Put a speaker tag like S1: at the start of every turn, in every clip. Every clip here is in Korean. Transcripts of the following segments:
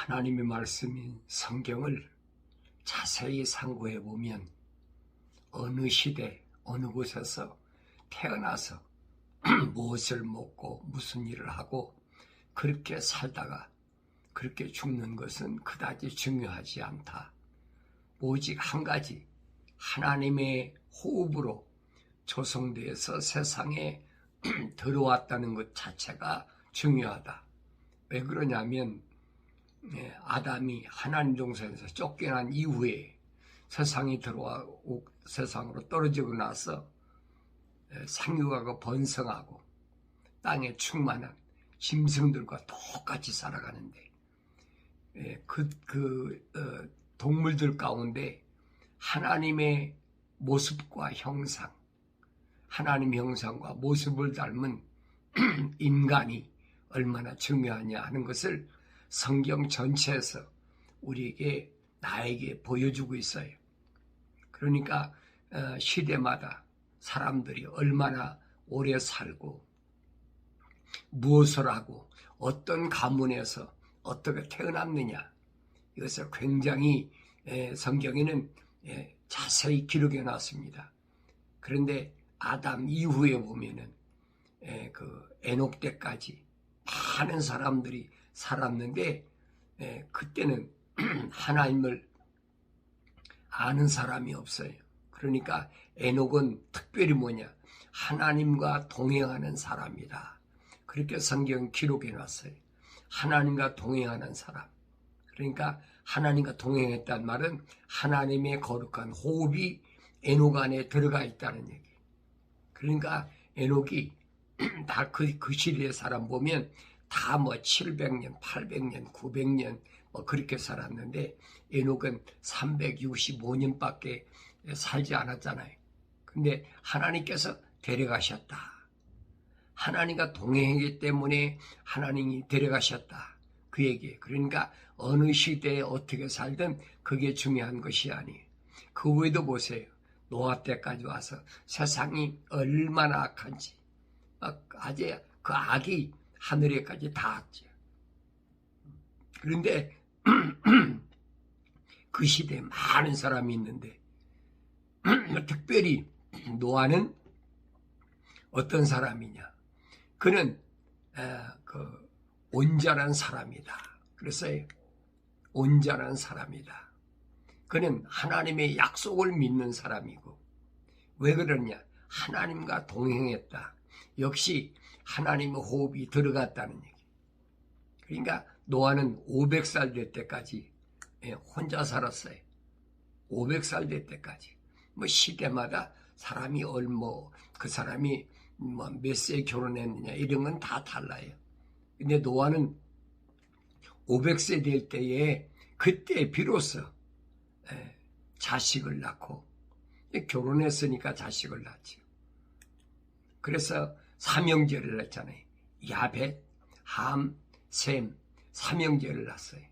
S1: 하나님의 말씀인 성경을 자세히 상고해 보면 어느 시대, 어느 곳에서 태어나서 무엇을 먹고 무슨 일을 하고 그렇게 살다가 그렇게 죽는 것은 그다지 중요하지 않다. 오직 한 가지, 하나님의 호흡으로 조성되어서 세상에 들어왔다는 것 자체가 중요하다. 왜 그러냐면 아담이 하나님 동산에서 쫓겨난 이후에 세상에 들어와고 세상으로 떨어지고 나서 생육하고 번성하고 땅에 충만한 짐승들과 똑같이 살아가는데 동물들 가운데 하나님의 모습과 형상, 하나님의 형상과 모습을 닮은 인간이 얼마나 중요하냐 하는 것을 성경 전체에서 우리에게 나에게 보여주고 있어요. 그러니까 시대마다 사람들이 얼마나 오래 살고 무엇을 하고 어떤 가문에서 어떻게 태어났느냐, 이것을 굉장히 성경에는 자세히 기록해 놨습니다. 그런데 아담 이후에 보면은 그 에녹 때까지 많은 사람들이 살았는데 그때는 하나님을 아는 사람이 없어요. 그러니까 에녹은 특별히 뭐냐, 하나님과 동행하는 사람이다. 그렇게 성경 기록해 놨어요. 하나님과 동행하는 사람. 그러니까 하나님과 동행했단 말은 하나님의 거룩한 호흡이 에녹 안에 들어가 있다는 얘기. 그러니까 에녹이 다 그 시대의 사람 보면 다 뭐 700년, 800년, 900년 뭐 그렇게 살았는데 에녹은 365년밖에 살지 않았잖아요. 근데 하나님께서 데려가셨다. 하나님과 동행했기 때문에 하나님이 데려가셨다. 그 얘기예요. 그러니까 어느 시대에 어떻게 살든 그게 중요한 것이 아니에요. 그 외에도 보세요. 노아 때까지 와서 세상이 얼마나 악한지. 아주 그 악이 하늘에까지 닿았죠. 그런데 그 시대에 많은 사람이 있는데 특별히 노아는 어떤 사람이냐? 그는 온전한 사람이다. 그랬어요. 온전한 사람이다. 그는 하나님의 약속을 믿는 사람이고, 왜 그러냐? 하나님과 동행했다. 역시 하나님의 호흡이 들어갔다는 얘기. 그러니까 노아는 500살 될 때까지 혼자 살았어요. 500살 될 때까지. 뭐 시대마다 사람이 그 사람이 뭐 몇 세에 결혼했느냐 이런 건 다 달라요. 근데 노아는 500세 될 때에 그때 비로소 자식을 낳고, 결혼했으니까 자식을 낳죠. 그래서 삼형제를 낳잖아요. 야벳, 함, 셈, 삼형제를 낳았어요.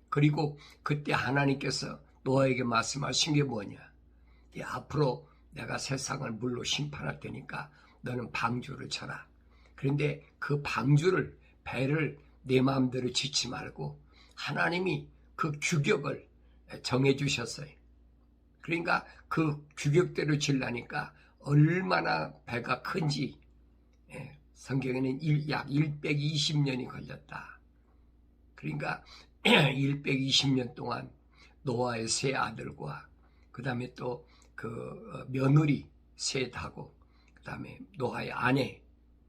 S1: 그리고 그때 하나님께서 노아에게 말씀하신 게 뭐냐? 앞으로 내가 세상을 물로 심판할 테니까 너는 방주를 쳐라. 그런데 그 방주를, 배를 내 마음대로 짓지 말고 하나님이 그 규격을 정해주셨어요. 그러니까 그 규격대로 지으려니까 얼마나 배가 큰지 성경에는 약 120년이 걸렸다. 그러니까 120년 동안 노아의 세 아들과 그 다음에 또 그 며느리 셋하고 그 다음에 노아의 아내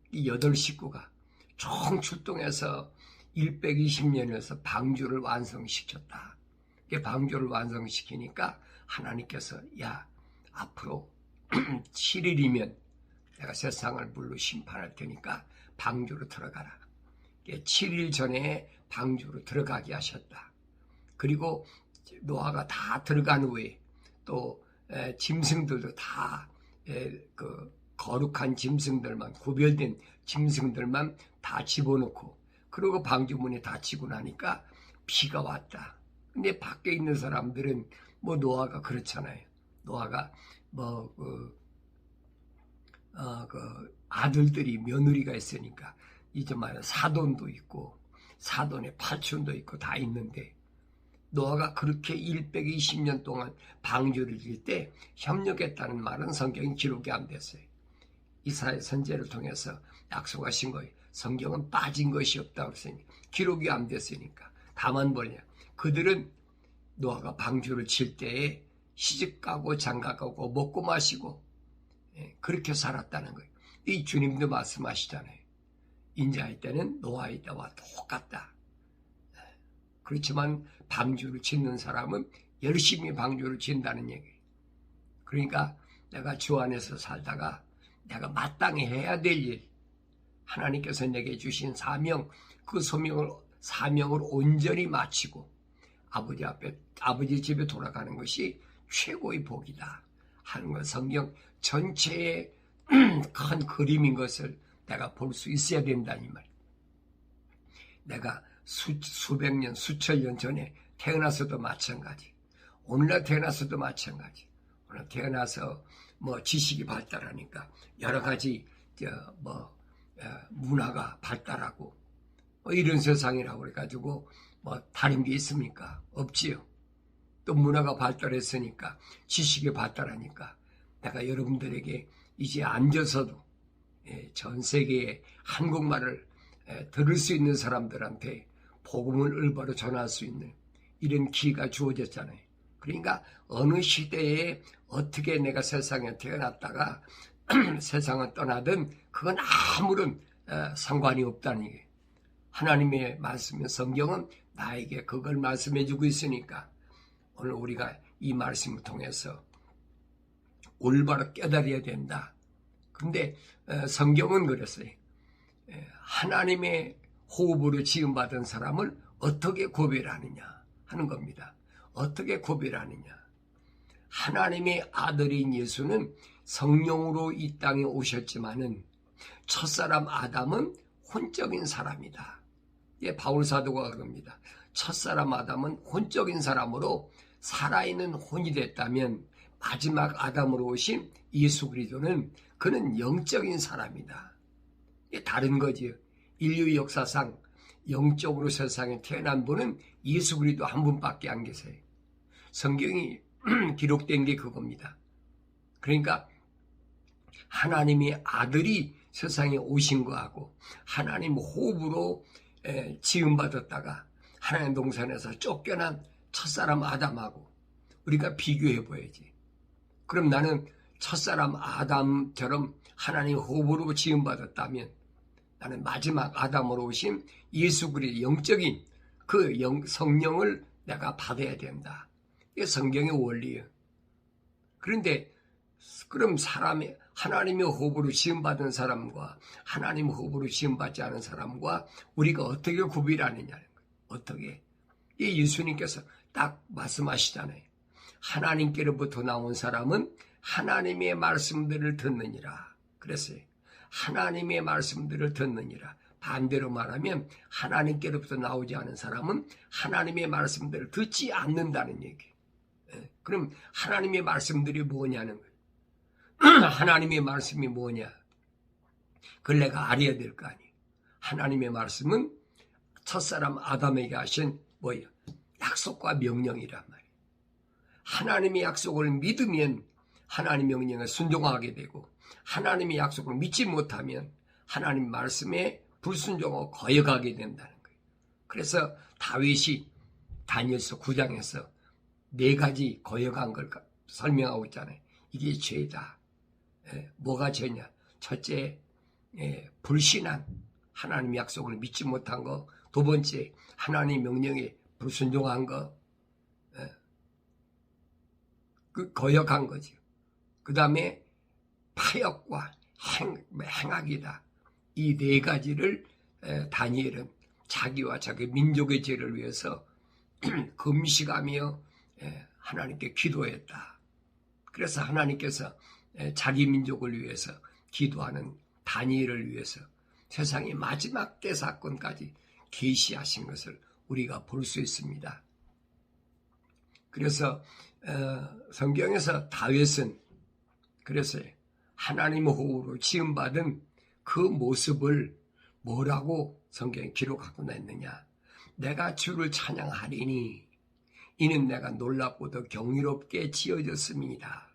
S1: 이 8식구가 총 출동해서 120년에서 방주를 완성시켰다. 방주를 완성시키니까 하나님께서 앞으로 7일이면 내가 세상을 물로 심판할 테니까 방주로 들어가라. 7일 전에 방주로 들어가게 하셨다. 그리고 노아가 다 들어간 후에 또 짐승들도 다 거룩한 짐승들만, 구별된 짐승들만 다 집어넣고, 그리고 방주문에 닫히고 나니까 비가 왔다. 근데 밖에 있는 사람들은 뭐 노아가 그렇잖아요. 노아가 아들들이 며느리가 있으니까 이제 말해 사돈도 있고 사돈의 팔촌도 있고 다 있는데 노아가 그렇게 120년 동안 방주를 질 때 협력했다는 말은 성경에 기록이 안 됐어요. 이사야 선지자를 통해서 약속하신 거예요. 성경은 빠진 것이 없다고 했으니 기록이 안 됐으니까. 다만 뭐냐, 그들은 노아가 방주를 칠 때에 시집가고 장가가고 먹고 마시고 그렇게 살았다는 거예요. 이 주님도 말씀하시잖아요. 인자의 때는 노아의 때와 똑같다. 그렇지만 방주를 짓는 사람은 열심히 방주를 짓는다는 얘기예요. 그러니까 내가 주 안에서 살다가 내가 마땅히 해야 될 일, 하나님께서 내게 주신 사명, 그 사명을 온전히 마치고 아버지 집에 돌아가는 것이 최고의 복이다 하는 것, 성경 전체의 큰 그림인 것을 내가 볼 수 있어야 된다니 말이야. 내가 수백 년, 수천 년 전에 태어나서도 마찬가지, 오늘날 태어나서도 마찬가지. 오늘 태어나서 지식이 발달하니까 여러 가지 문화가 발달하고 이런 세상이라고 그래가지고 다른 게 있습니까? 없지요. 또 문화가 발달했으니까, 지식이 발달하니까 내가 여러분들에게 이제 앉아서도 전 세계에 한국말을 들을 수 있는 사람들한테 복음을 올바로 전할 수 있는 이런 기회가 주어졌잖아요. 그러니까 어느 시대에 어떻게 내가 세상에 태어났다가 세상을 떠나든 그건 아무런 상관이 없다는 얘기예요. 하나님의 말씀인 성경은 나에게 그걸 말씀해주고 있으니까 오늘 우리가 이 말씀을 통해서 올바로 깨달아야 된다. 그런데 성경은 그랬어요. 하나님의 호흡으로 지음받은 사람을 어떻게 구별하느냐 하는 겁니다. 어떻게 구별하느냐. 하나님의 아들인 예수는 성령으로 이 땅에 오셨지만은 첫사람 아담은 혼적인 사람이다. 바울 사도가 그럽니다. 첫사람 아담은 혼적인 사람으로 살아있는 혼이 됐다면 마지막 아담으로 오신 예수 그리스도는 그는 영적인 사람이다. 다른 거지요. 인류 역사상 영적으로 세상에 태어난 분은 예수 그리스도 한 분밖에 안 계세요. 성경이 기록된 게 그겁니다. 그러니까 하나님의 아들이 세상에 오신 거하고 하나님 호흡으로 지음받았다가 하나님 동산에서 쫓겨난 첫사람 아담하고 우리가 비교해 보야지. 그럼 나는 첫사람 아담처럼 하나님 호흡으로 지음받았다면 나는 마지막 아담으로 오신 예수 그리스도의 영적인 그 성령을 내가 받아야 된다. 이게 성경의 원리예요. 그런데 그럼 하나님의 호흡으로 지음받은 사람과 하나님의 호흡으로 지음받지 않은 사람과 우리가 어떻게 구별하느냐는 거예요. 어떻게? 이 예수님께서 딱 말씀하시잖아요. 하나님께로부터 나온 사람은 하나님의 말씀들을 듣느니라. 그랬어요. 하나님의 말씀들을 듣느니라. 반대로 말하면 하나님께로부터 나오지 않은 사람은 하나님의 말씀들을 듣지 않는다는 얘기예요. 그럼 하나님의 말씀들이 뭐냐는 거예요. 하나님의 말씀이 뭐냐? 그걸 내가 알아야 될 거 아니에요. 하나님의 말씀은 첫사람 아담에게 하신 뭐예요? 약속과 명령이란 말이에요. 하나님의 약속을 믿으면 하나님 명령에 순종하게 되고 하나님의 약속을 믿지 못하면 하나님 말씀에 불순종하고 거역하게 된다는 거예요. 그래서 다윗이 다니엘서 9장에서 4가지 거역한 걸 설명하고 있잖아요. 이게 죄다. 뭐가 죄냐? 첫째, 불신한 하나님 약속을 믿지 못한 거. 두 번째, 하나님 명령에 불순종한 거. 그 거역한 거죠. 그 다음에 파역과 행악이다. 이 4가지를 다니엘은 자기와 자기 민족의 죄를 위해서 금식하며 하나님께 기도했다. 그래서 하나님께서 자기 민족을 위해서 기도하는 다니엘을 위해서 세상의 마지막 때 사건까지 계시하신 것을 우리가 볼 수 있습니다. 그래서 성경에서 다윗은 그랬어요. 하나님의 호흡으로 지음받은 그 모습을 뭐라고 성경에 기록하고 냈느냐? 내가 주를 찬양하리니 이는 내가 놀랍고도 경이롭게 지어졌습니다.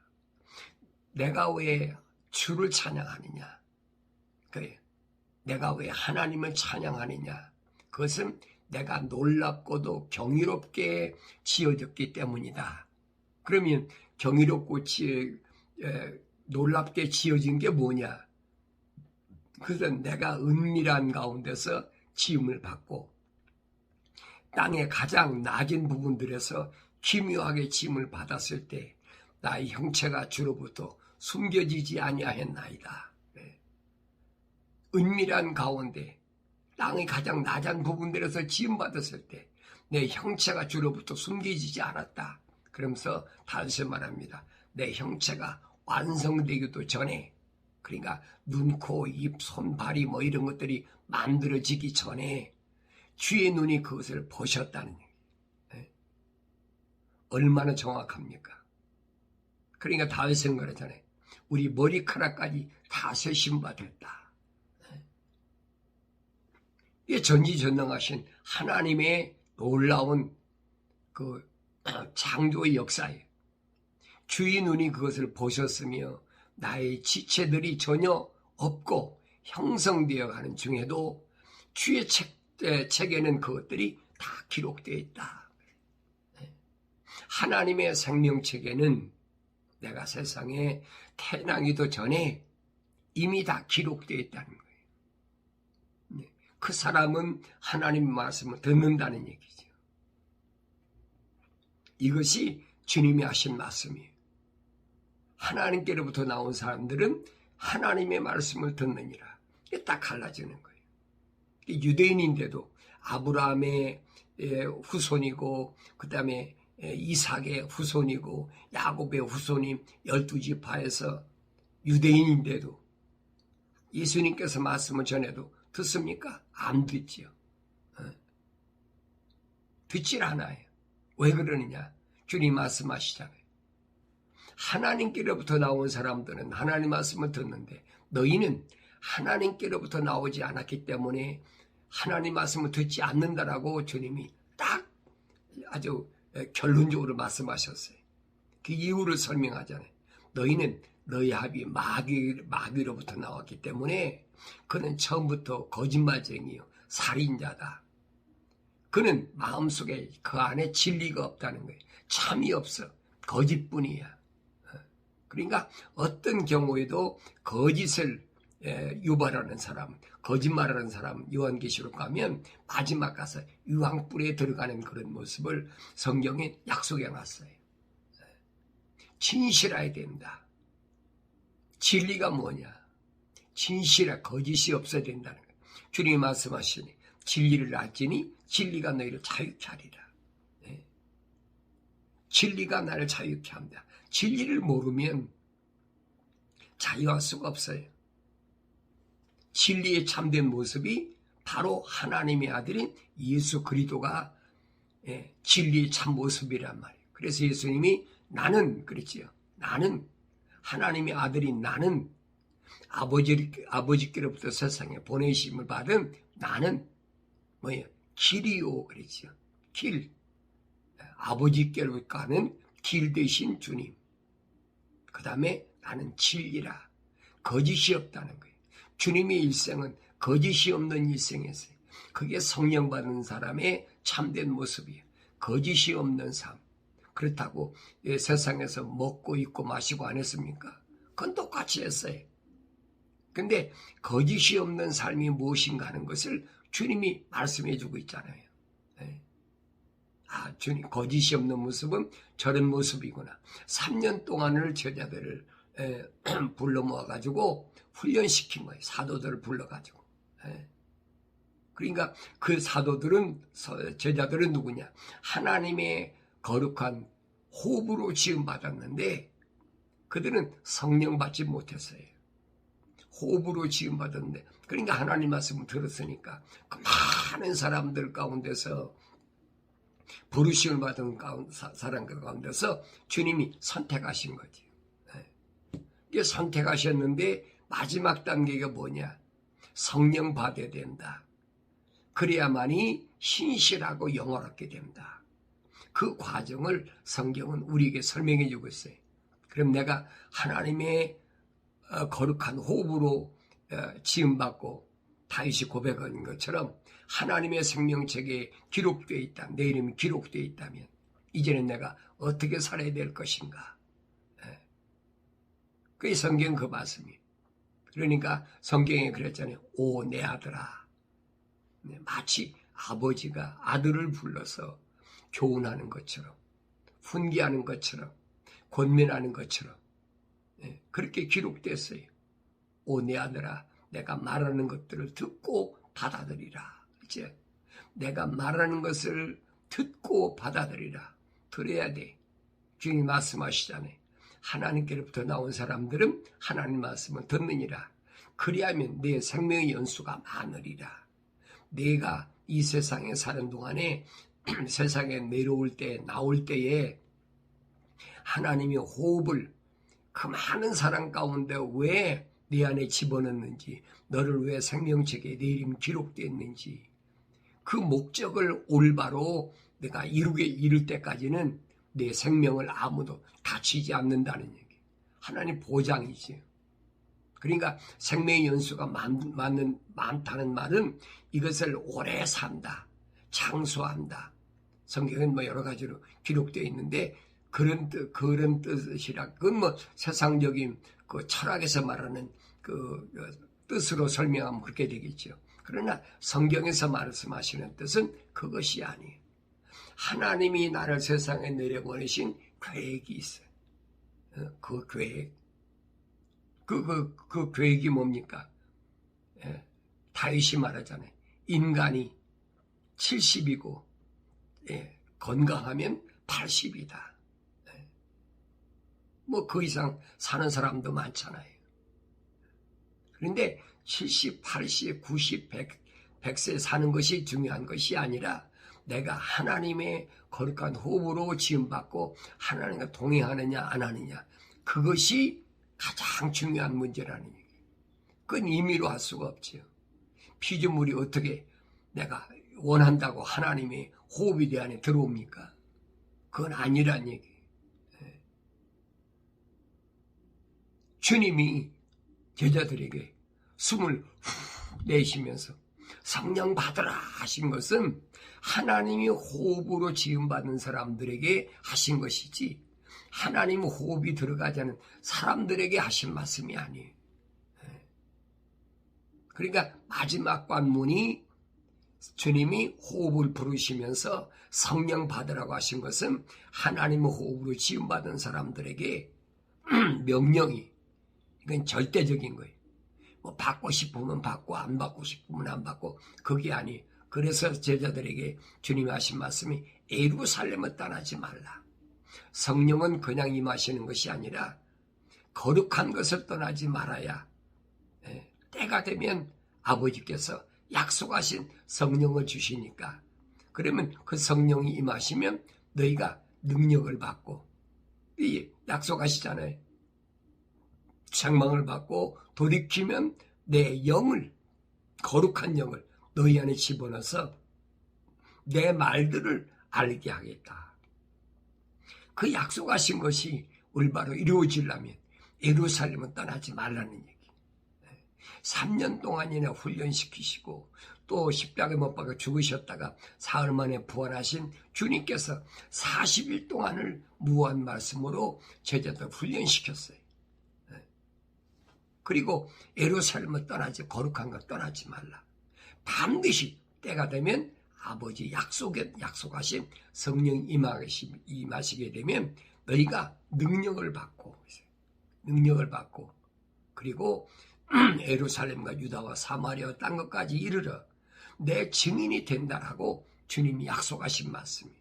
S1: 내가 왜 주를 찬양하느냐? 내가 왜 하나님을 찬양하느냐? 그것은 내가 놀랍고도 경이롭게 지어졌기 때문이다. 그러면 경이롭고 놀랍게 지어진 게 뭐냐? 그것은 내가 은밀한 가운데서 지음을 받고 땅의 가장 낮은 부분들에서 기묘하게 지음을 받았을 때 나의 형체가 주로부터 숨겨지지 아니하였나이다. 은밀한 가운데 땅의 가장 낮은 부분들에서 지음받았을 때 내 형체가 주로부터 숨겨지지 않았다. 그러면서 다시 말합니다. 내 형체가 완성되기도 전에, 그러니까 눈, 코, 입, 손, 발이 뭐 이런 것들이 만들어지기 전에 주의 눈이 그것을 보셨다는 얘기예요. 얼마나 정확합니까? 그러니까 다윗은 그러잖아요. 우리 머리카락까지 다 세심받았다. 이게 전지전능하신 하나님의 놀라운 그 창조의 역사예요. 주의 눈이 그것을 보셨으며 나의 지체들이 전혀 없고 형성되어 가는 중에도 주의 책에는 그것들이 다 기록되어 있다. 하나님의 생명책에는 내가 세상에 태어나기도 전에 이미 다 기록되어 있다는 거예요. 그 사람은 하나님 말씀을 듣는다는 얘기죠. 이것이 주님이 하신 말씀이에요. 하나님께로부터 나온 사람들은 하나님의 말씀을 듣느니라. 이게 딱 갈라지는 거예요. 유대인인데도 아브라함의 후손이고 그 다음에 이삭의 후손이고 야곱의 후손인 12지파에서 유대인인데도 예수님께서 말씀을 전해도 듣습니까? 안 듣지요. 듣질 않아요. 왜 그러느냐? 주님 말씀하시잖아요. 하나님께로부터 나온 사람들은 하나님 말씀을 듣는데 너희는 하나님께로부터 나오지 않았기 때문에 하나님 말씀을 듣지 않는다라고 주님이 딱 아주 결론적으로 말씀하셨어요. 그 이유를 설명하잖아요. 너희는 너희 합이 마귀로부터 나왔기 때문에 그는 처음부터 거짓말쟁이요 살인자다. 그는 마음속에 그 안에 진리가 없다는 거예요. 참이 없어. 거짓뿐이야. 그러니까 어떤 경우에도 거짓을 유발하는 사람, 거짓말하는 사람, 요한계시록 가면 마지막 가서 유황불에 들어가는 그런 모습을 성경에 약속해 놨어요. 진실해야 된다. 진리가 뭐냐? 진실하 거짓이 없어야 된다는 거예요. 주님이 말씀하시니 진리를 알지니 진리가 너희를 자유케 하리라. 진리가 나를 자유케 합니다. 진리를 모르면 자유할 수가 없어요. 진리의 참된 모습이 바로 하나님의 아들인 예수 그리스도가 진리의 참 모습이란 말이에요. 그래서 예수님이 나는 그랬지요. 나는 하나님의 아들인 나는 아버지께로부터 세상에 보내심을 받은 나는 뭐예요? 길이요 그랬지요. 길. 아버지께로 가는 길 되신 주님. 그 다음에 나는 진리라. 거짓이 없다는 거예요. 주님의 일생은 거짓이 없는 일생이었어요. 그게 성령 받는 사람의 참된 모습이에요. 거짓이 없는 삶. 그렇다고 세상에서 먹고 입고 마시고 안 했습니까? 그건 똑같이 했어요. 근데 거짓이 없는 삶이 무엇인가 하는 것을 주님이 말씀해 주고 있잖아요. 주님 거짓이 없는 모습은 저런 모습이구나. 3년 동안을 제자들을 불러 모아가지고 훈련시킨 거예요. 사도들을 불러가지고. 그러니까 그 사도들은 제자들은 누구냐? 하나님의 거룩한 호흡으로 지음받았는데 그들은 성령 받지 못했어요. 호흡으로 지음받았는데 그러니까 하나님 말씀을 들었으니까 그 많은 사람들 가운데서 부르심을 받은 사람들 가운데서 주님이 선택하신 거지. 이게 선택하셨는데 마지막 단계가 뭐냐? 성령 받아야 된다. 그래야만이 신실하고 영원하게 된다. 그 과정을 성경은 우리에게 설명해 주고 있어요. 그럼 내가 하나님의 거룩한 호흡으로 지음받고 다윗이 고백한 것처럼 하나님의 생명책에 기록되어 있다. 내 이름이 기록되어 있다면 이제는 내가 어떻게 살아야 될 것인가. 그게 성경 그 말씀이에요. 그러니까 성경에 그랬잖아요. 오 내 아들아. 마치 아버지가 아들을 불러서 교훈하는 것처럼 훈계하는 것처럼 권면하는 것처럼 그렇게 기록됐어요. 오 내 아들아 내가 말하는 것들을 듣고 받아들이라. 이제 내가 말하는 것을 듣고 받아들이라. 들어야 돼. 주님이 말씀하시잖아요. 하나님께로부터 나온 사람들은 하나님 말씀을 듣느니라. 그리하면 내 생명의 연수가 많으리라. 내가 이 세상에 사는 동안에 세상에 내려올 때 나올 때에 하나님의 호흡을 그 많은 사람 가운데 왜 내 안에 집어넣는지, 너를 왜 생명책에 내 이름 기록됐는지 그 목적을 올바로 내가 이룰 때까지는 내 생명을 아무도 다치지 않는다는 얘기. 하나님 보장이지. 그러니까 생명의 연수가 많다는 말은 이것을 오래 산다, 장수한다. 성경은 뭐 여러 가지로 기록되어 있는데 그런 뜻이라. 그건 뭐 세상적인 그 철학에서 말하는 그 뜻으로 설명하면 그렇게 되겠죠. 그러나 성경에서 말씀하시는 뜻은 그것이 아니에요. 하나님이 나를 세상에 내려보내신 계획이 있어요. 그 계획. 그 계획이 뭡니까? 다윗이 말하잖아요. 인간이 70이고, 건강하면 80이다. 뭐 그 이상 사는 사람도 많잖아요. 그런데 70, 80, 90, 100세 사는 것이 중요한 것이 아니라 내가 하나님의 거룩한 호흡으로 지음받고 하나님과 동행하느냐 안 하느냐, 그것이 가장 중요한 문제라는 얘기예요. 그건 임의로 할 수가 없지요. 피조물이 어떻게 내가 원한다고 하나님의 호흡이 내 안에 들어옵니까? 그건 아니란 얘기예요. 주님이 제자들에게 숨을 훅 내쉬면서 성령 받으라 하신 것은 하나님이 호흡으로 지음받는 사람들에게 하신 것이지 하나님 호흡이 들어가지 않은 사람들에게 하신 말씀이 아니에요. 그러니까 마지막 관문이 주님이 호흡을 부르시면서 성령 받으라고 하신 것은 하나님의 호흡으로 지음받은 사람들에게 명령이, 이건 절대적인 거예요. 뭐 받고 싶으면 받고 안 받고 싶으면 안 받고 그게 아니에요. 그래서 제자들에게 주님이 하신 말씀이 예루살렘을 떠나지 말라. 성령은 그냥 임하시는 것이 아니라 거룩한 것을 떠나지 말아야 때가 되면 아버지께서 약속하신 성령을 주시니까, 그러면 그 성령이 임하시면 너희가 능력을 받고, 약속하시잖아요. 책망을 받고 돌이키면 내 영을, 거룩한 영을 너희 안에 집어넣어서 내 말들을 알게 하겠다. 그 약속하신 것이 올바로 이루어지려면 예루살렘은 떠나지 말라는 얘기. 3년 동안이나 훈련시키시고 또 십자가에 못 박아 죽으셨다가 사흘 만에 부활하신 주님께서 40일 동안을 무한 말씀으로 제자들 훈련시켰어요. 그리고 예루살렘을 떠나지, 거룩한 것 떠나지 말라. 반드시 때가 되면 아버지 약속하신 성령 임하시게 되면 너희가 능력을 받고 그리고 예루살렘과 유다와 사마리아 땅 것까지 이르러 내 증인이 된다라고 주님이 약속하신 말씀이에요.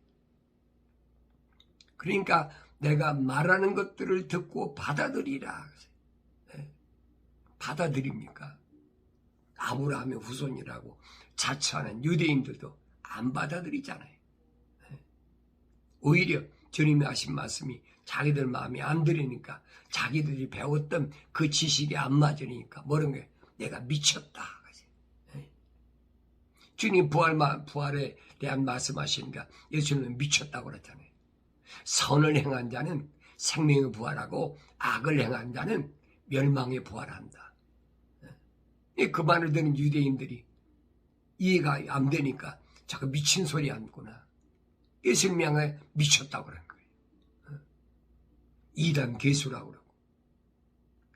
S1: 그러니까 내가 말하는 것들을 듣고 받아들이라. 받아들입니까? 아브라함의 후손이라고 자처하는 유대인들도 안 받아들이잖아요. 오히려 주님이 하신 말씀이 자기들 마음에 안 들으니까, 자기들이 배웠던 그 지식이 안 맞으니까 뭐라는 거예요? 내가 미쳤다. 주님 부활에 대한 말씀하시니까 예수님은 미쳤다고 그랬잖아요. 선을 행한 자는 생명의 부활하고 악을 행한 자는 멸망의 부활한다. 그 말을 듣는 유대인들이 이해가 안 되니까 자꾸 미친 소리 하는구나. 예수님이 향해 미쳤다고 그런 거예요. 이단 괴수라고 그러고.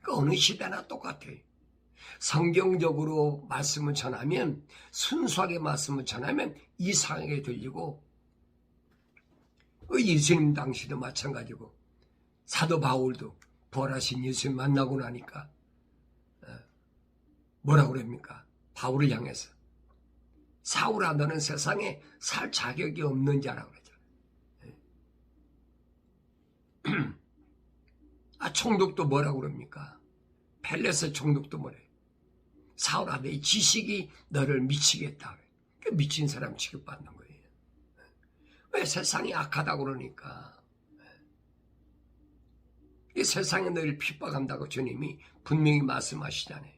S1: 그 어느 시대나 똑같아요. 성경적으로 말씀을 전하면, 순수하게 말씀을 전하면 이상하게 들리고, 예수님 당시도 마찬가지고, 사도 바울도 부활하신 예수님 만나고 나니까 뭐라고 그럽니까? 바울을 향해서 사울아, 너는 세상에 살 자격이 없는 자라고 그러잖아요. 총독도 뭐라고 그럽니까? 펠레스 총독도 뭐래? 사울아, 내 지식이 너를 미치겠다. 미친 사람 취급받는 거예요. 왜? 세상이 악하다고 그러니까. 이 세상에 너를 핍박한다고 주님이 분명히 말씀하시잖아요.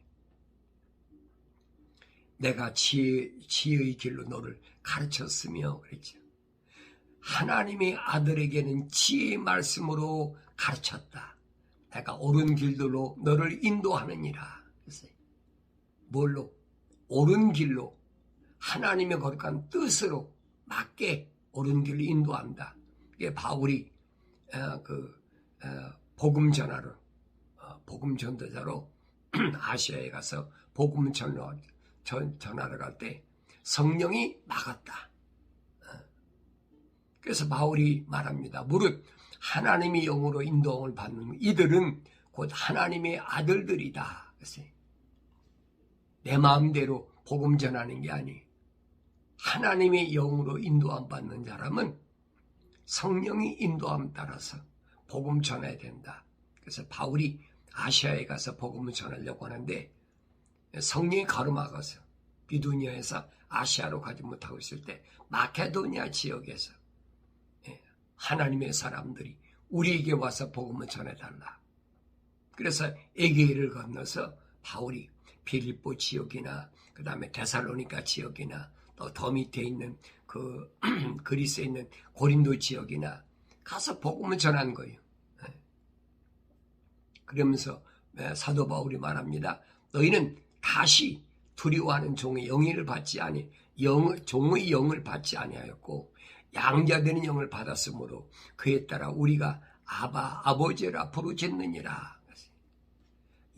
S1: 내가 지혜의 길로 너를 가르쳤으며 그랬죠. 하나님의 아들에게는 지혜의 말씀으로 가르쳤다. 내가 옳은 길들로 너를 인도하느니라. 그랬어요. 뭘로? 옳은 길로, 하나님의 거룩한 뜻으로 맞게 옳은 길로 인도한다. 이게 바울이 복음 전하러, 복음 전도자로 아시아에 가서 복음 전하러 갈 때 성령이 막았다. 그래서 바울이 말합니다. 무릇 하나님의 영으로 인도함을 받는 이들은 곧 하나님의 아들들이다. 그래서 내 마음대로 복음 전하는 게 아니, 하나님의 영으로 인도함 받는 사람은 성령이 인도함 따라서 복음 전해야 된다. 그래서 바울이 아시아에 가서 복음을 전하려고 하는데 성령이 가로막아서 비두니아에서 아시아로 가지 못하고 있을 때 마케도니아 지역에서 하나님의 사람들이 우리에게 와서 복음을 전해달라. 그래서 에게이를 건너서 바울이 빌립보 지역이나 그 다음에 데살로니가 지역이나 또 더 밑에 있는 그리스에 있는 고린도 지역이나 가서 복음을 전한 거예요. 그러면서 사도 바울이 말합니다. 너희는 다시 두려워하는 종의 영을 받지 아니, 종의 영을 받지 아니하였고 양자되는 영을 받았으므로 그에 따라 우리가 아버지라 부르짖느니라.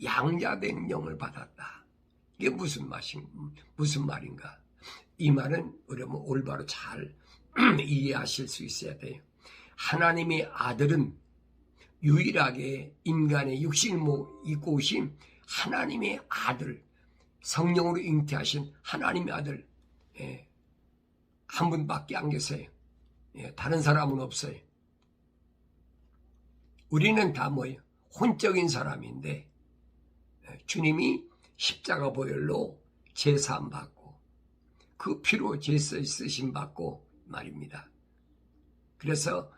S1: 양자되는 영을 받았다. 이게 무슨 말인가? 이 말은 여러분 올바로 잘 이해하실 수 있어야 돼요. 하나님의 아들은 유일하게 인간의 육신을 입고 오신 하나님의 아들, 성령으로 잉태하신 하나님의 아들, 한 분밖에 안 계세요. 다른 사람은 없어요. 우리는 다 뭐예요? 혼적인 사람인데 주님이 십자가 보혈로 제사함 받고 그 피로 제사 쓰심 받고 말입니다. 그래서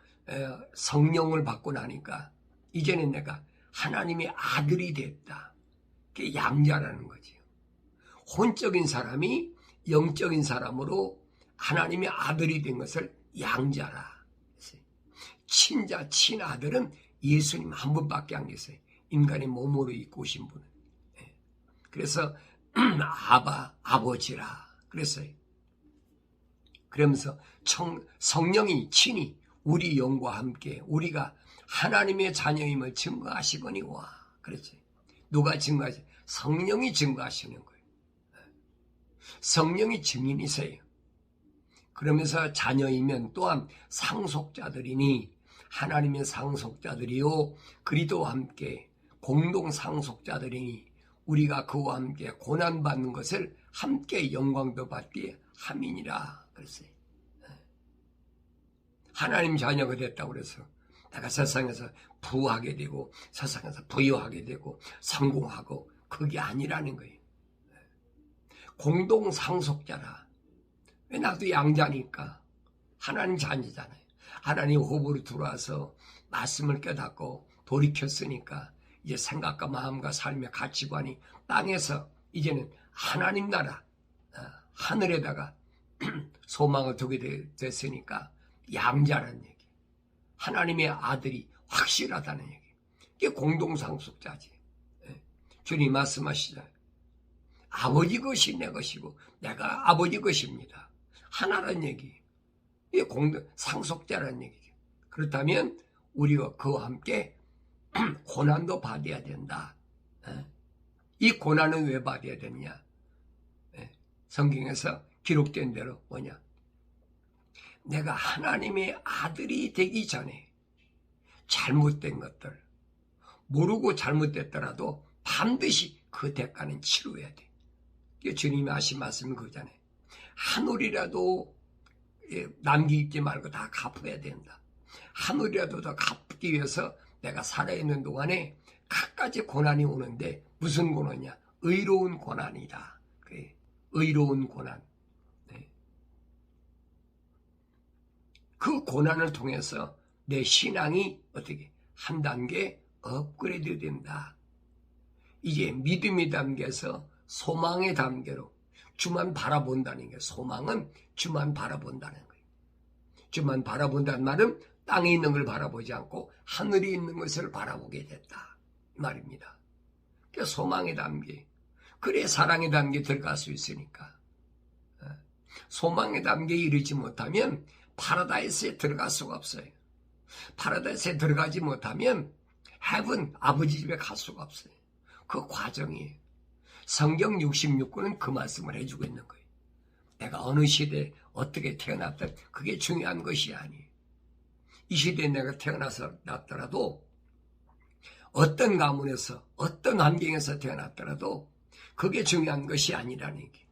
S1: 성령을 받고 나니까 이제는 내가 하나님의 아들이 됐다. 그게 양자라는 거지요. 혼적인 사람이 영적인 사람으로 하나님의 아들이 된 것을 양자라. 친자, 친아들은 예수님 한 분밖에 안 계세요. 인간의 몸으로 입고 오신 분은. 그래서 아버지라 그랬어요. 그러면서 성령이 친히 우리 영과 함께 우리가 하나님의 자녀임을 증거하시거니와 그랬어요. 누가 증거하시? 성령이 증거하시는 거예요. 성령이 증인이세요. 그러면서 자녀이면 또한 상속자들이니 하나님의 상속자들이요 그리스도와 함께 공동 상속자들이니 우리가 그와 함께 고난받는 것을 함께 영광도 받게 함이니라 그랬어요. 하나님 자녀가 됐다고 그래서 내가 세상에서 부하게 되고 세상에서 부유하게 되고 성공하고 그게 아니라는 거예요. 공동 상속자라. 왜 나도 양자니까 하나님 자녀잖아요. 하나님 호흡으로 들어와서 말씀을 깨닫고 돌이켰으니까 이제 생각과 마음과 삶의 가치관이 땅에서 이제는 하나님 나라 하늘에다가 소망을 두게 됐으니까 양자라는 얘기. 하나님의 아들이 확실하다는 얘기. 이게 공동상속자지. 주님 말씀하시잖아요. 아버지 것이 내 것이고 내가 아버지 것입니다. 하나라는 얘기. 이게 상속자라는 얘기죠. 그렇다면 우리가 그와 함께 고난도 받아야 된다. 이 고난은 왜 받아야 되느냐? 성경에서 기록된 대로 뭐냐? 내가 하나님의 아들이 되기 전에 잘못된 것들, 모르고 잘못됐더라도 반드시 그 대가는 치러야 돼. 이게 주님이 하신 말씀은 그거잖아요. 하늘이라도 남기지 말고 다 갚아야 된다. 하늘이라도 더 갚기 위해서 내가 살아있는 동안에 갖가지 고난이 오는데 무슨 고난이냐? 의로운 고난이다. 의로운 고난. 그 고난을 통해서 내 신앙이 어떻게 한 단계 업그레이드 된다. 이제 믿음의 단계에서 소망의 단계로 주만 바라본다는 게, 소망은 주만 바라본다는 거예요. 주만 바라본다는 말은 땅에 있는 걸 바라보지 않고 하늘에 있는 것을 바라보게 됐다 말입니다. 그 소망의 단계, 그래 사랑의 단계에 들어갈 수 있으니까. 소망의 단계에 이르지 못하면 파라다이스에 들어갈 수가 없어요. 파라다이스에 들어가지 못하면 헤븐, 아버지 집에 갈 수가 없어요. 그 과정이에요. 성경 66권은 그 말씀을 해주고 있는 거예요. 내가 어느 시대에 어떻게 태어났든 그게 중요한 것이 아니에요. 이 시대에 내가 태어나서 났더라도 어떤 가문에서 어떤 환경에서 태어났더라도 그게 중요한 것이 아니라는 얘기.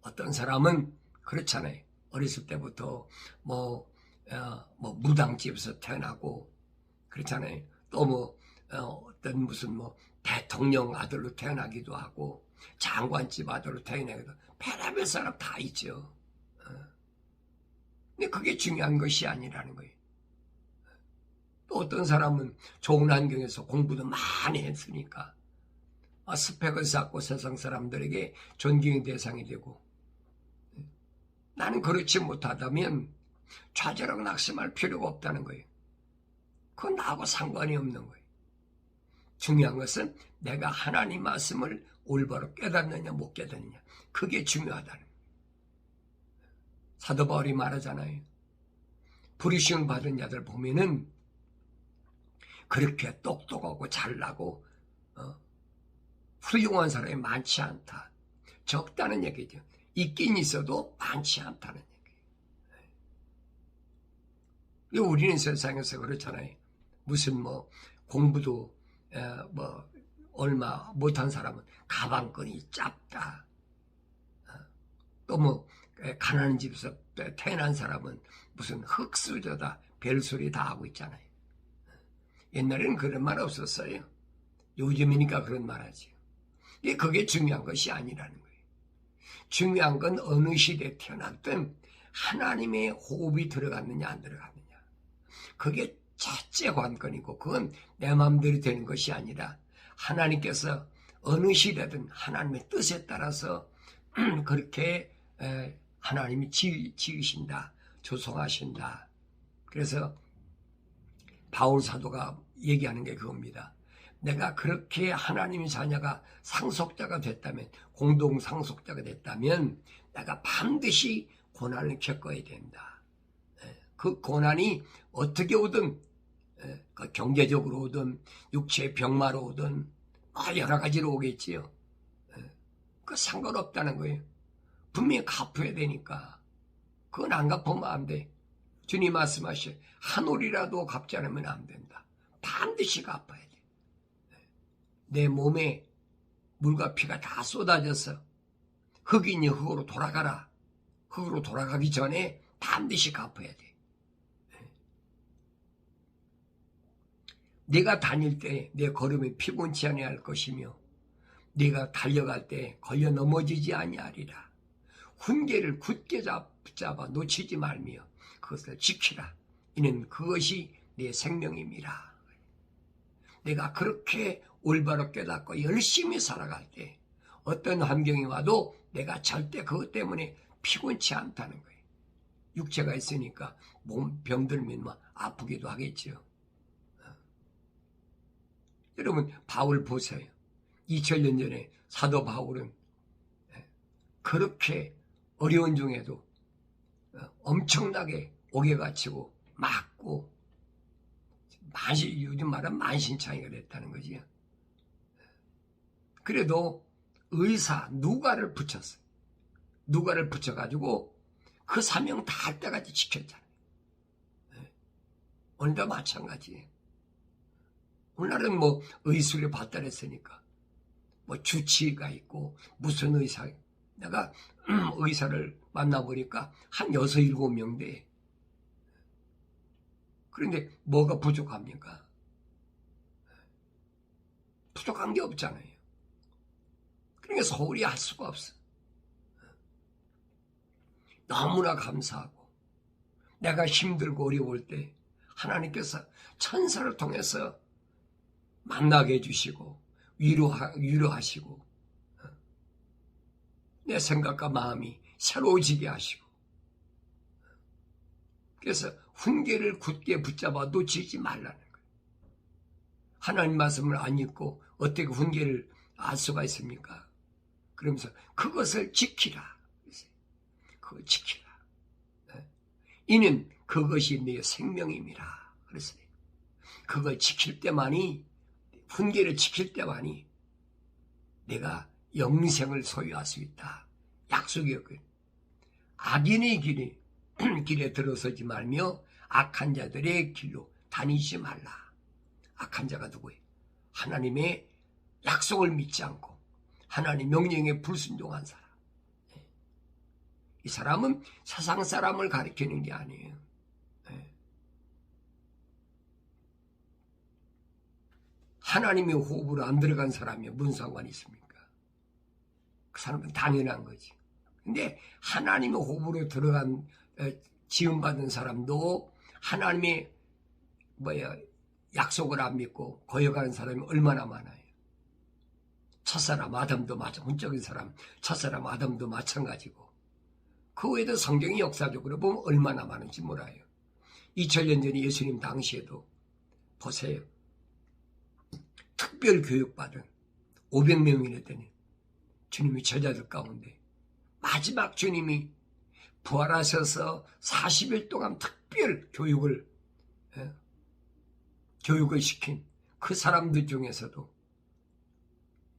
S1: 어떤 사람은 그렇잖아요. 어렸을 때부터 무당집에서 태어나고 그렇잖아요. 또 어떤 무슨 대통령 아들로 태어나기도 하고 장관집 아들로 태어나기도 하고 별의별 사람 다 있죠. 근데 그게 중요한 것이 아니라는 거예요. 또 어떤 사람은 좋은 환경에서 공부도 많이 했으니까 스펙을 쌓고 세상 사람들에게 존경의 대상이 되고, 나는 그렇지 못하다면 좌절하고 낙심할 필요가 없다는 거예요. 그건 나하고 상관이 없는 거예요. 중요한 것은 내가 하나님 말씀을 올바로 깨닫느냐 못 깨닫느냐, 그게 중요하다는 거예요. 사도 바울이 말하잖아요. 부르심을 받은 자들 보면은 그렇게 똑똑하고 잘나고 훌륭한 사람이 많지 않다. 적다는 얘기죠. 있긴 있어도 많지 않다는 얘기예요. 우리는 세상에서 그렇잖아요. 무슨 공부도 얼마 못한 사람은 가방끈이 짧다. 또 가난한 집에서 태어난 사람은 무슨 흙수저다. 별소리 다 하고 있잖아요. 옛날에는 그런 말 없었어요. 요즘이니까 그런 말 하지. 그게 중요한 것이 아니라는 거예요. 중요한 건 어느 시대에 태어났든 하나님의 호흡이 들어갔느냐 안 들어갔느냐. 그게 첫째 관건이고, 그건 내 마음대로 되는 것이 아니라 하나님께서 어느 시대든 하나님의 뜻에 따라서 그렇게 하나님이 지으신다, 조성하신다. 그래서 바울 사도가 얘기하는 게 그겁니다. 내가 그렇게 하나님의 자녀가 상속자가 됐다면, 공동 상속자가 됐다면 내가 반드시 고난을 겪어야 된다. 그 고난이 어떻게 오든, 경제적으로 오든 육체의 병마로 오든 여러 가지로 오겠지요. 그 상관없다는 거예요. 분명히 갚아야 되니까. 그건 안 갚으면 안 돼. 주님 말씀하셔. 한 올이라도 갚지 않으면 안 된다. 반드시 갚아야 돼. 내 몸에 물과 피가 다 쏟아져서 흙이니 흙으로 돌아가라. 흙으로 돌아가기 전에 반드시 갚아야 돼. 네가 다닐 때 내 걸음이 피곤치 아니할 것이며 네가 달려갈 때 걸려 넘어지지 아니하리라. 훈계를 굳게 붙잡아 놓치지 말며 그것을 지키라. 이는 그것이 내 생명임이라. 내가 그렇게 올바로 깨닫고 열심히 살아갈 때 어떤 환경이 와도 내가 절대 그것 때문에 피곤치 않다는 거예요. 육체가 있으니까 몸 병들면 뭐 아프기도 하겠죠. 여러분 바울 보세요. 2000년 전에 사도 바울은 그렇게 어려운 중에도 엄청나게 옥에 갇히고 맞고 요즘 말하면 만신창이가 됐다는 거지요. 그래도 의사 누가를 붙였어요. 누가를 붙여가지고 그 사명 다 할 때까지 지켰잖아요. 오늘도 마찬가지예요. 오늘날은 뭐 의술이 발달했으니까 뭐 주치의가 있고 무슨 의사, 내가 의사를 만나보니까 한 6, 7명 돼. 그런데 뭐가 부족합니까? 부족한 게 없잖아요. 그러니까 소홀히 할 수가 없어. 너무나 감사하고 내가 힘들고 어려울 때 하나님께서 천사를 통해서 만나게 해주시고 위로하시고 내 생각과 마음이 새로워지게 하시고 그래서 훈계를 굳게 붙잡아 놓치지 말라는 거예요. 하나님 말씀을 안 읽고 어떻게 훈계를 알 수가 있습니까? 그러면서 그것을 지키라. 그걸 지키라. 이는 그것이 내 생명임이라. 그랬어요. 그걸 지킬 때만이, 훈계를 지킬 때만이 내가 영생을 소유할 수 있다. 약속이었거든요. 악인의 길에 들어서지 말며 악한 자들의 길로 다니지 말라. 악한 자가 누구예요? 하나님의 약속을 믿지 않고 하나님 명령에 불순종한 사람. 이 사람은 세상 사람을 가리키는 게 아니에요. 하나님의 호흡으로 안 들어간 사람이 무슨 상관이 있습니까? 그 사람은 당연한 거지. 근데 하나님의 호흡으로 들어간 지음받은 사람도 하나님의 약속을 안 믿고 거역하는 사람이 얼마나 많아요. 첫사람 아담도 혼적인 사람 첫사람 아담도 마찬가지고 그 외에도 성경이 역사적으로 보면 얼마나 많은지 몰라요. 2000년 전에 예수님 당시에도 보세요. 특별 교육받은 500명이나 되는 주님의 제자들 가운데 마지막 주님이 부활하셔서 40일 동안 특별 교육을 시킨 그 사람들 중에서도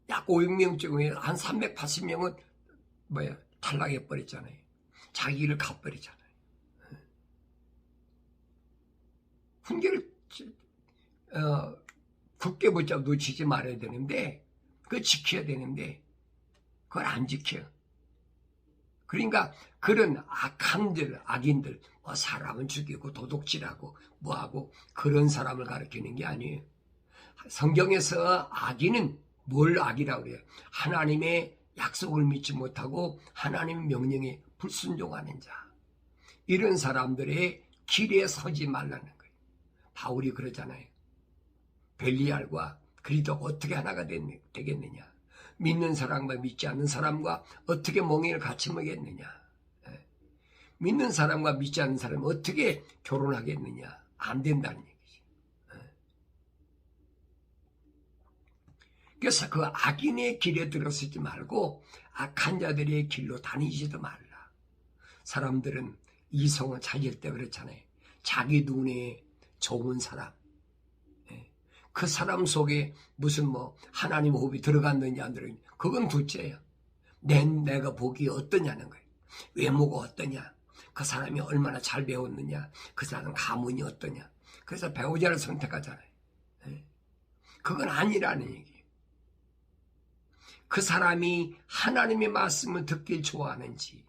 S1: 약 500명 중에 한 380명은 탈락해버렸잖아요. 자기 일을 갚버리잖아요. 훈계를 굳게 붙잡아 놓치지 말아야 되는데 그걸 지켜야 되는데 그걸 안 지켜. 그러니까 그런 악인들 사람을 죽이고 도둑질하고 뭐하고 그런 사람을 가리키는 게 아니에요. 성경에서 악인은 뭘 악이라고 그래요? 하나님의 약속을 믿지 못하고 하나님의 명령에 불순종하는 자. 이런 사람들의 길에 서지 말라는 거예요. 바울이 그러잖아요. 벨리알과 그리도가 어떻게 하나가 되겠느냐. 믿는 사람과 믿지 않는 사람과 어떻게 멍에를 같이 먹겠느냐. 믿는 사람과 믿지 않는 사람이 어떻게 결혼하겠느냐. 안 된다는 얘기죠. 그래서 그 악인의 길에 들어서지 말고 악한 자들의 길로 다니지도 말라. 사람들은 이성을 찾을 때 그렇잖아요. 자기 눈에 좋은 사람. 그 사람 속에 무슨 하나님 호흡이 들어갔느냐 안 들어갔느냐 그건 둘째야. 내가 보기에 어떠냐는 거예요. 외모가 어떠냐, 그 사람이 얼마나 잘 배웠느냐, 그 사람 가문이 어떠냐. 그래서 배우자를 선택하잖아요. 그건 아니라는 얘기예요. 그 사람이 하나님의 말씀을 듣길 좋아하는지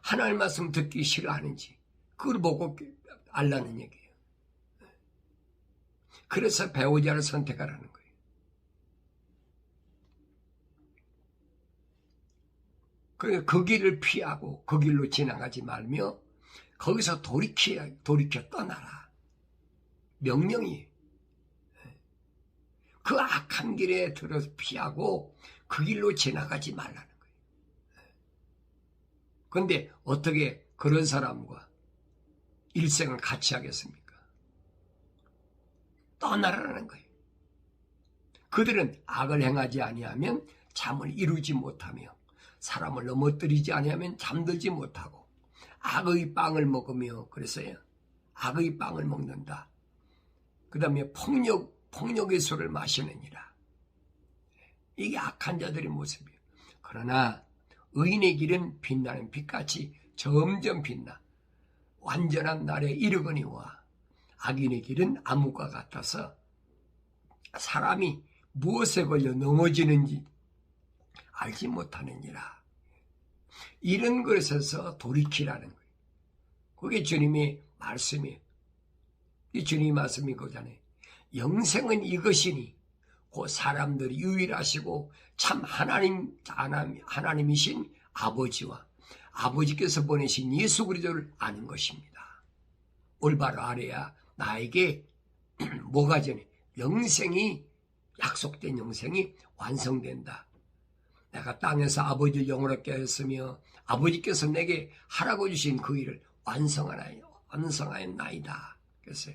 S1: 하나님의 말씀을 듣기 싫어하는지 그걸 보고 알라는 얘기예요. 그래서 배우자를 선택하라는 거예요. 그 길을 피하고 그 길로 지나가지 말며 거기서 돌이켜 떠나라. 명령이. 그 악한 길에 들어서 피하고 그 길로 지나가지 말라는 거예요. 그런데 어떻게 그런 사람과 일생을 같이 하겠습니까? 떠나라는 거예요. 그들은 악을 행하지 아니하면 잠을 이루지 못하며 사람을 넘어뜨리지 아니하면 잠들지 못하고 악의 빵을 먹으며, 그래서요, 악의 빵을 먹는다. 그 다음에 폭력의 술을 마시느니라. 이게 악한 자들의 모습이에요. 그러나 의인의 길은 빛나는 빛같이 점점 빛나 완전한 날에 이르거니와 악인의 길은 암흑과 같아서 사람이 무엇에 걸려 넘어지는지 알지 못하느니라. 이런 것에서 돌이키라는 거예요. 그게 주님의 말씀이에요. 이 주님의 말씀이 그거잖아요. 영생은 이것이니 그 사람들이 유일하시고 참 하나님이신 아버지와 아버지께서 보내신 예수 그리스도를 아는 것입니다. 올바로 알아야 나에게 뭐가 전에 영생이, 약속된 영생이 완성된다. 내가 땅에서 아버지를 영원하게 하였으며 아버지께서 내게 하라고 주신 그 일을 완성하였나이다. 그래서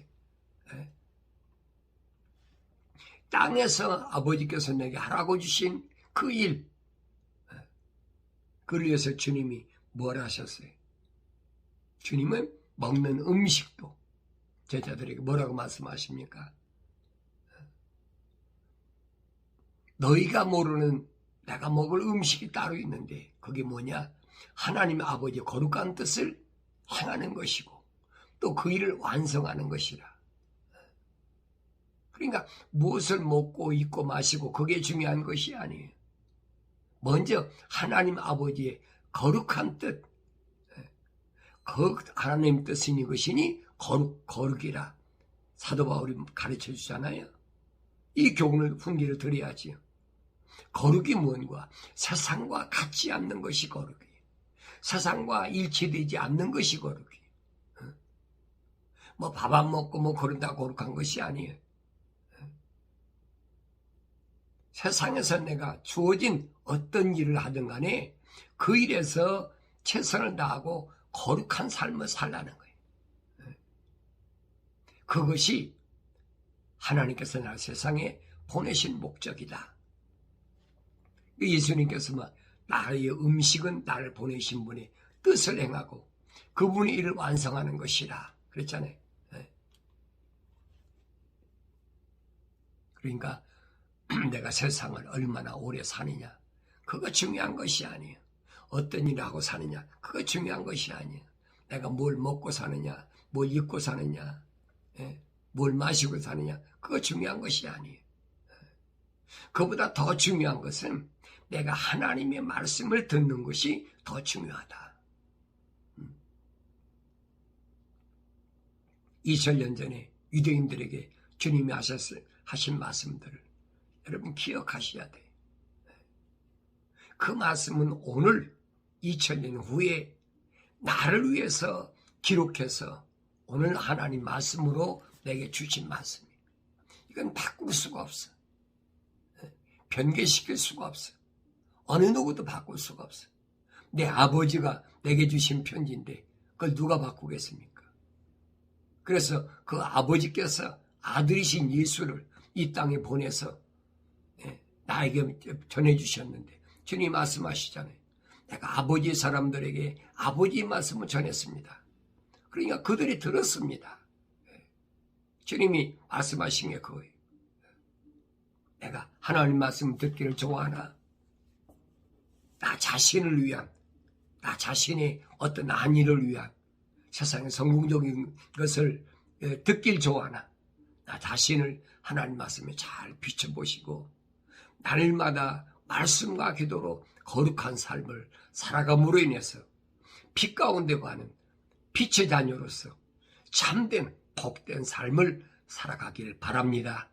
S1: 땅에서 아버지께서 내게 하라고 주신 그 일, 그를 위해서 주님이 뭘 하셨어요? 주님은 먹는 음식도 제자들에게 뭐라고 말씀하십니까? 너희가 모르는 내가 먹을 음식이 따로 있는데 그게 뭐냐? 하나님 아버지의 거룩한 뜻을 행하는 것이고 또 그 일을 완성하는 것이라. 그러니까 무엇을 먹고 입고 마시고 그게 중요한 것이 아니에요. 먼저 하나님 아버지의 거룩한 뜻, 하나님 뜻은 이것이니 거룩이라 사도 바울이 가르쳐 주잖아요. 이 교훈을 훈계를 드려야지요. 거룩이 뭔가? 세상과 같지 않는 것이 거룩이에요. 세상과 일치되지 않는 것이 거룩이에요. 뭐 밥 안 먹고 뭐 그런다 거룩한 것이 아니에요. 세상에서 내가 주어진 어떤 일을 하든 간에 그 일에서 최선을 다하고 거룩한 삶을 살라는 거예요. 그것이 하나님께서 나 세상에 보내신 목적이다. 예수님께서 나의 음식은 나를 보내신 분의 뜻을 행하고 그분의 일을 완성하는 것이라 그랬잖아요. 그러니까 내가 세상을 얼마나 오래 사느냐 그거 중요한 것이 아니에요. 어떤 일을 하고 사느냐 그거 중요한 것이 아니에요. 내가 뭘 먹고 사느냐 뭘 입고 사느냐 뭘 마시고 사느냐 그거 중요한 것이 아니에요. 그보다 더 중요한 것은 내가 하나님의 말씀을 듣는 것이 더 중요하다. 2000년 전에 유대인들에게 주님이 하신 말씀들을 여러분 기억하셔야 돼요. 그 말씀은 오늘 2000년 후에 나를 위해서 기록해서 오늘 하나님 말씀으로 내게 주신 말씀이에요. 이건 바꿀 수가 없어. 변개시킬 수가 없어. 어느 누구도 바꿀 수가 없어. 내 아버지가 내게 주신 편지인데 그걸 누가 바꾸겠습니까? 그래서 그 아버지께서 아들이신 예수를 이 땅에 보내서 나에게 전해주셨는데 주님 말씀하시잖아요. 내가 아버지 사람들에게 아버지의 말씀을 전했습니다. 그러니까 그들이 들었습니다. 주님이 말씀하신 게 그거예요. 내가 하나님 말씀 듣기를 좋아하나? 나 자신을 위한, 나 자신의 어떤 안위를 위한 세상의 성공적인 것을 듣길 좋아하나? 나 자신을 하나님 말씀에 잘 비춰보시고 날마다 말씀과 기도로 거룩한 삶을 살아감으로 인해서 빛 가운데 가는 빛의 자녀로서 참된 복된 삶을 살아가길 바랍니다.